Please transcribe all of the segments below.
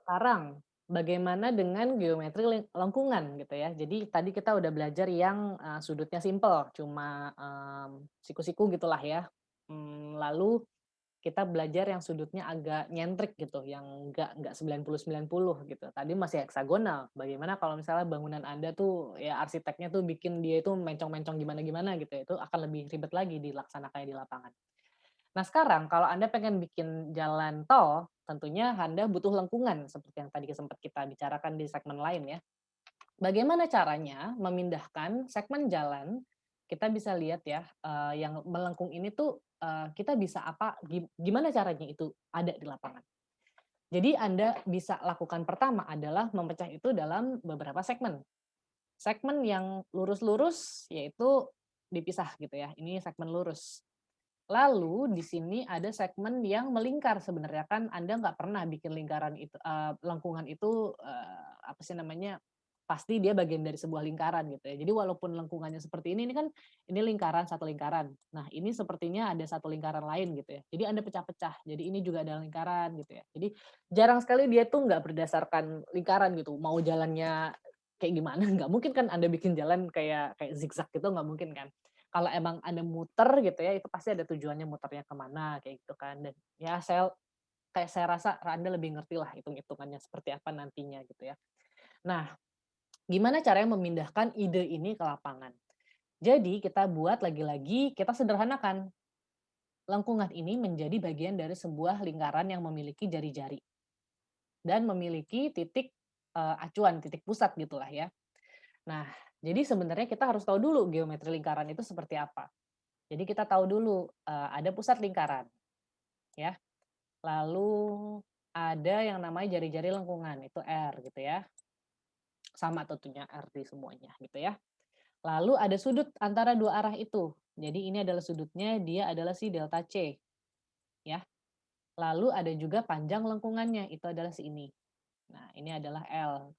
Sekarang, bagaimana dengan geometri lengkungan gitu ya. Jadi tadi kita udah belajar yang, sudutnya simpel, cuma, siku-siku gitulah ya. Lalu kita belajar yang sudutnya agak nyentrik gitu, yang nggak 90-90 gitu. Tadi masih heksagonal, bagaimana kalau misalnya bangunan Anda tuh, ya arsiteknya tuh bikin dia itu mencong-mencong gimana-gimana gitu ya, itu akan lebih ribet lagi dilaksanakannya di lapangan. Nah sekarang kalau Anda pengen bikin jalan tol, tentunya Anda butuh lengkungan seperti yang tadi sempat kita bicarakan di segmen lain ya. Bagaimana caranya memindahkan segmen jalan, kita bisa lihat ya, yang melengkung ini tuh, kita bisa apa, gimana caranya itu ada di lapangan. Jadi Anda bisa lakukan pertama adalah memecah itu dalam beberapa segmen. Segmen yang lurus-lurus, yaitu dipisah gitu ya, ini segmen lurus. Lalu di sini ada segmen yang melingkar sebenarnya kan Anda nggak pernah bikin lingkaran itu lengkungan itu, apa sih namanya, pasti dia bagian dari sebuah lingkaran gitu ya. Jadi walaupun lengkungannya seperti ini kan ini lingkaran, satu lingkaran. Nah ini sepertinya ada satu lingkaran lain gitu ya. Jadi Anda pecah-pecah, jadi ini juga ada lingkaran gitu ya. Jadi jarang sekali dia tuh nggak berdasarkan lingkaran gitu, mau jalannya kayak gimana, nggak mungkin kan Anda bikin jalan kayak kayak zigzag gitu nggak mungkin kan. Kalau emang Anda muter gitu ya, itu pasti ada tujuannya muternya ke mana, kayak gitu kan. Dan ya saya rasa Anda lebih ngerti lah hitung-hitungannya seperti apa nantinya gitu ya. Nah, gimana caranya memindahkan ide ini ke lapangan? Jadi kita buat lagi-lagi, kita sederhanakan. Lengkungan ini menjadi bagian dari sebuah lingkaran yang memiliki jari-jari dan memiliki titik, acuan, titik pusat gitulah ya. Nah, jadi sebenarnya kita harus tahu dulu geometri lingkaran itu seperti apa. Jadi kita tahu dulu, ada pusat lingkaran, ya. Lalu ada yang namanya jari-jari lengkungan, itu R gitu ya. Sama tentunya R di semuanya gitu ya. Lalu ada sudut antara dua arah itu. Jadi ini adalah sudutnya, dia adalah si delta C, ya. Lalu ada juga panjang lengkungannya, itu adalah si ini. Nah, ini adalah L.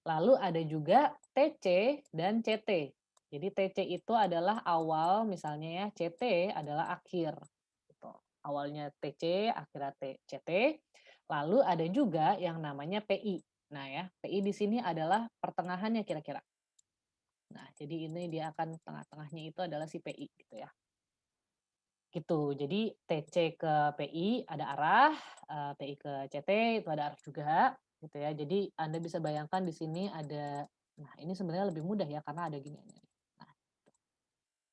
Lalu ada juga TC dan CT. Jadi TC itu adalah awal misalnya ya, CT adalah akhir. Gitu. Awalnya TC, akhirnya CT. Lalu ada juga yang namanya PI. Nah ya, PI di sini adalah pertengahannya kira-kira. Nah, jadi ini dia akan tengah-tengahnya itu adalah si PI gitu ya. Gitu. Jadi TC ke PI ada arah, PI ke CT itu ada arah juga, gitu ya. Jadi Anda bisa bayangkan di sini ada, nah ini sebenarnya lebih mudah ya karena ada giniannya nih. Nah,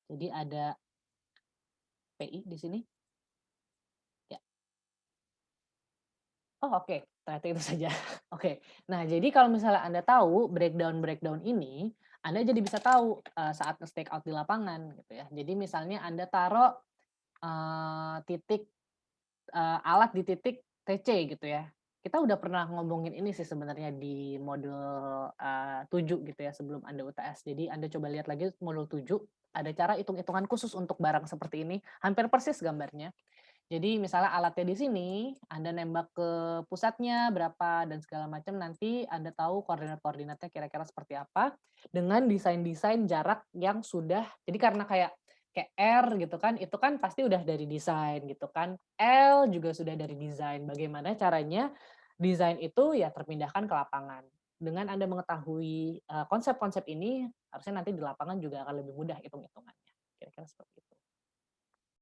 jadi ada PI di sini, ya. Oh oke, ternyata itu saja. Oke. Nah jadi kalau misalnya Anda tahu breakdown-breakdown ini, Anda jadi bisa tahu, saat nge-stake out di lapangan gitu ya. Jadi misalnya Anda taruh, titik alat di titik TC gitu ya. Kita udah pernah ngomongin ini sih sebenarnya di modul, 7 gitu ya sebelum Anda UTS. Jadi Anda coba lihat lagi modul 7, ada cara hitung-hitungan khusus untuk barang seperti ini, hampir persis gambarnya. Jadi misalnya alatnya di sini, Anda nembak ke pusatnya berapa dan segala macam, nanti Anda tahu koordinat-koordinatnya kira-kira seperti apa, dengan desain-desain jarak yang sudah jadi karena kayak kayak R gitu kan, itu kan pasti udah dari desain gitu kan. L juga sudah dari desain. Bagaimana caranya desain itu ya terpindahkan ke lapangan. Dengan Anda mengetahui, konsep-konsep ini, harusnya nanti di lapangan juga akan lebih mudah hitung-hitungannya. Kira-kira seperti itu.